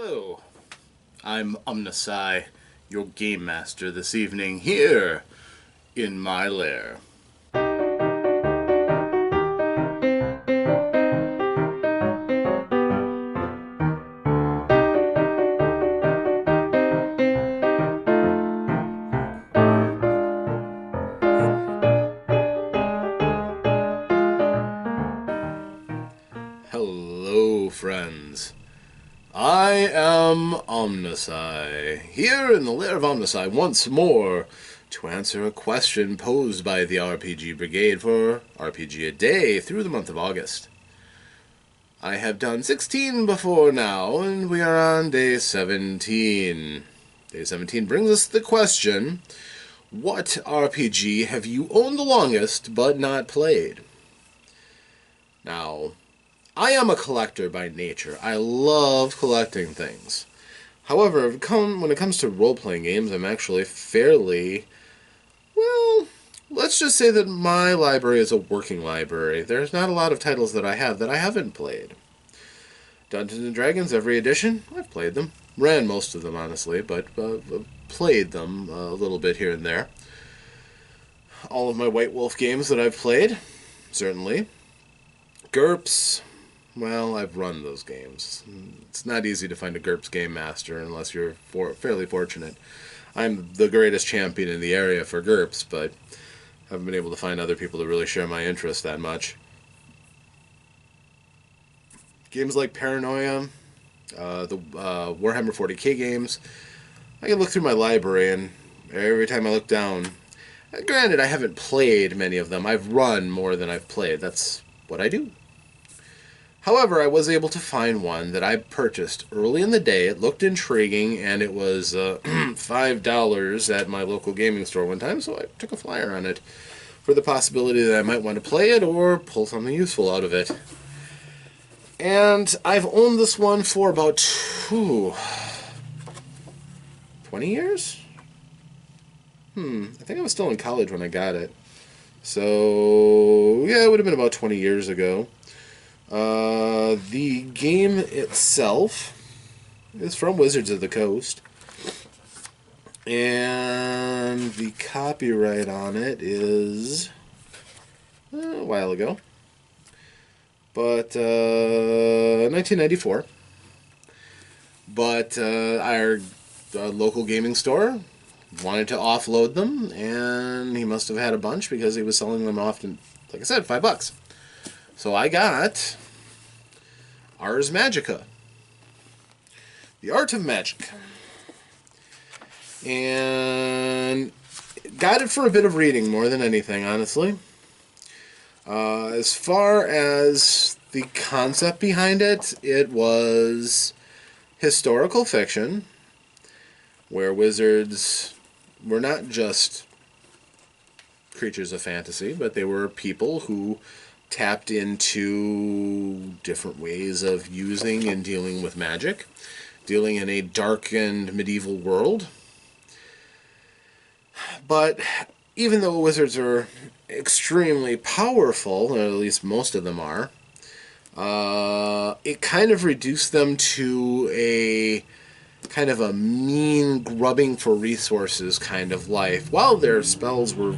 Hello, I'm OmnusI, your game master this evening here in my lair. Hello, friends. I am OmnusI, here in the Lair of OmnusI once more to answer a question posed by the RPG Brigade for RPG a Day through the month of August. I have done 16 before now, and we are on day 17. Day 17 brings us the question, what RPG have you owned the longest but not played? Now, I am a collector by nature. I love collecting things. However, when it comes to role-playing games, I'm actually fairly... well, let's just say that my library is a working library. There's not a lot of titles that I have that I haven't played. Dungeons & Dragons, every edition, I've played them. Ran most of them, honestly, but played them a little bit here and there. All of my White Wolf games that I've played, certainly. GURPS, well, I've run those games. It's not easy to find a GURPS game master unless you're fairly fortunate. I'm the greatest champion in the area for GURPS, but haven't been able to find other people to really share my interest that much. Games like Paranoia, the Warhammer 40k games, I can look through my library and every time I look down, granted I haven't played many of them, I've run more than I've played, that's what I do. However, I was able to find one that I purchased early in the day. It looked intriguing, and it was $5 at my local gaming store one time, so I took a flyer on it for the possibility that I might want to play it or pull something useful out of it. And I've owned this one for about 20 years? I think I was still in college when I got it. So, yeah, it would have been about 20 years ago. The game itself is from Wizards of the Coast, and the copyright on it is a while ago, but 1994. But our local gaming store wanted to offload them, and he must have had a bunch because he was selling them often, like I said, $5. So I got Ars Magica, The Art of Magic, and got it for a bit of reading more than anything, honestly. As far as the concept behind it, it was historical fiction, where wizards were not just creatures of fantasy, but they were people who tapped into different ways of using and dealing with magic, dealing in a darkened medieval world. But even though wizards are extremely powerful, or at least most of them are, it kind of reduced them to a kind of a mean grubbing for resources kind of life. While their spells were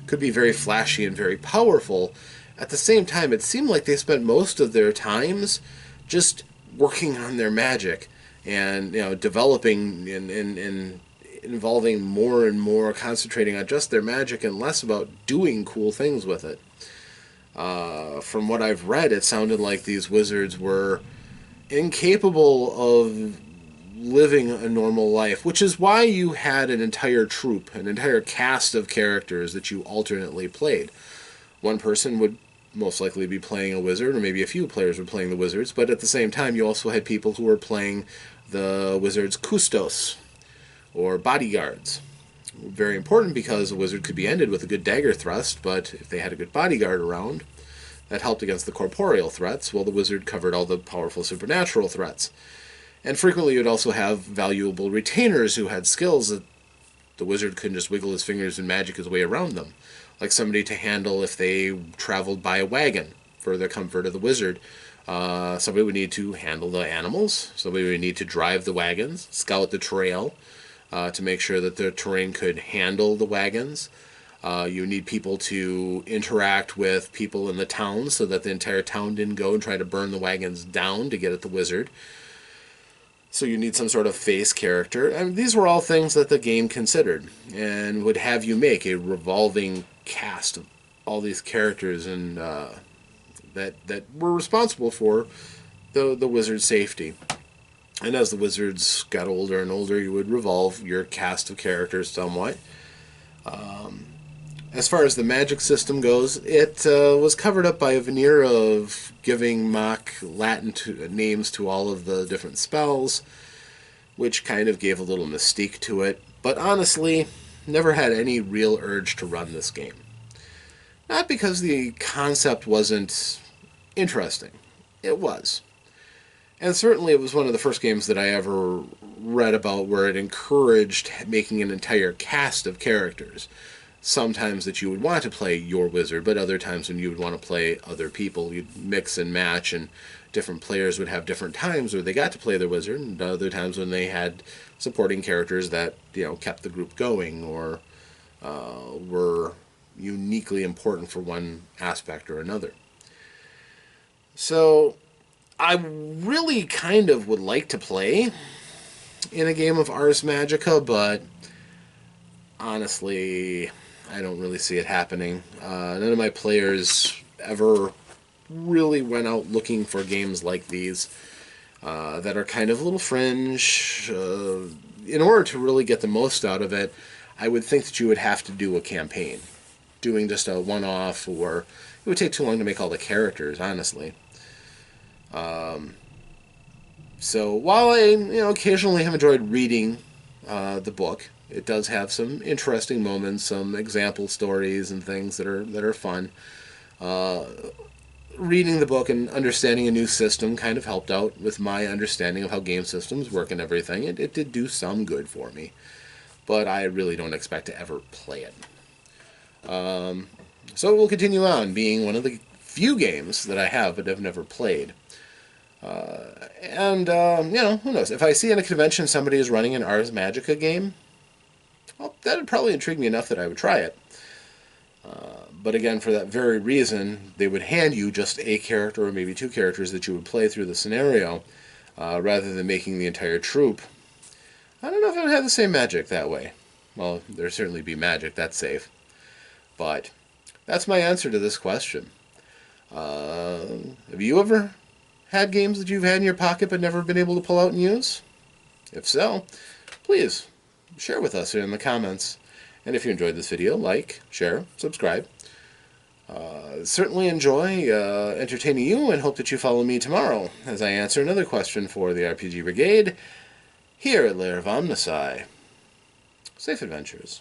could be very flashy and very powerful, at the same time, it seemed like they spent most of their times just working on their magic and, developing and involving more and more, concentrating on just their magic and less about doing cool things with it. From what I've read, it sounded like these wizards were incapable of living a normal life, which is why you had an entire troupe, an entire cast of characters that you alternately played. One person would most likely be playing a wizard, or maybe a few players were playing the wizards, but at the same time you also had people who were playing the wizard's custos, or bodyguards. Very important because a wizard could be ended with a good dagger thrust, but if they had a good bodyguard around, that helped against the corporeal threats, while the wizard covered all the powerful supernatural threats. And frequently you'd also have valuable retainers who had skills that the wizard couldn't just wiggle his fingers and magic his way around them. Like somebody to handle if they traveled by a wagon for the comfort of the wizard, Somebody would need to handle the animals. Somebody would need to drive the wagons, scout the trail to make sure that the terrain could handle the wagons. You need people to interact with people in the town so that the entire town didn't go and try to burn the wagons down to get at the wizard. So you need some sort of face character. I mean, these were all things that the game considered and would have you make a revolving cast of all these characters and that were responsible for the wizard's safety. And as the wizards got older and older, you would revolve your cast of characters somewhat. As far as the magic system goes, it was covered up by a veneer of giving mock Latin names to all of the different spells, which kind of gave a little mystique to it. But honestly, never had any real urge to run this game. Not because the concept wasn't interesting. It was. And certainly it was one of the first games that I ever read about where it encouraged making an entire cast of characters. Sometimes that you would want to play your wizard, but other times when you would want to play other people, you'd mix and match, and different players would have different times where they got to play their wizard, and other times when they had supporting characters that kept the group going or were uniquely important for one aspect or another. So I really kind of would like to play in a game of Ars Magica, but honestly, I don't really see it happening. None of my players ever really went out looking for games like these that are kind of a little fringe. In order to really get the most out of it, I would think that you would have to do a campaign. Doing just a one-off, or it would take too long to make all the characters, honestly. So while I occasionally have enjoyed reading the book, it does have some interesting moments, some example stories and things that are fun. Reading the book and understanding a new system kind of helped out with my understanding of how game systems work and everything. It did do some good for me, but I really don't expect to ever play it. So it will continue on being one of the few games that I have but have never played. Who knows? If I see in a convention somebody is running an Ars Magica game, well, that would probably intrigue me enough that I would try it. But again, for that very reason, they would hand you just a character or maybe two characters that you would play through the scenario, rather than making the entire troop. I don't know if it would have the same magic that way. Well, there'd certainly be magic, that's safe. But that's my answer to this question. Have you ever had games that you've had in your pocket but never been able to pull out and use? If so, please share with us in the comments. And if you enjoyed this video, like, share, subscribe. Certainly enjoy entertaining you, and hope that you follow me tomorrow as I answer another question for the RPG Brigade here at Lair of OmnusI. Safe adventures.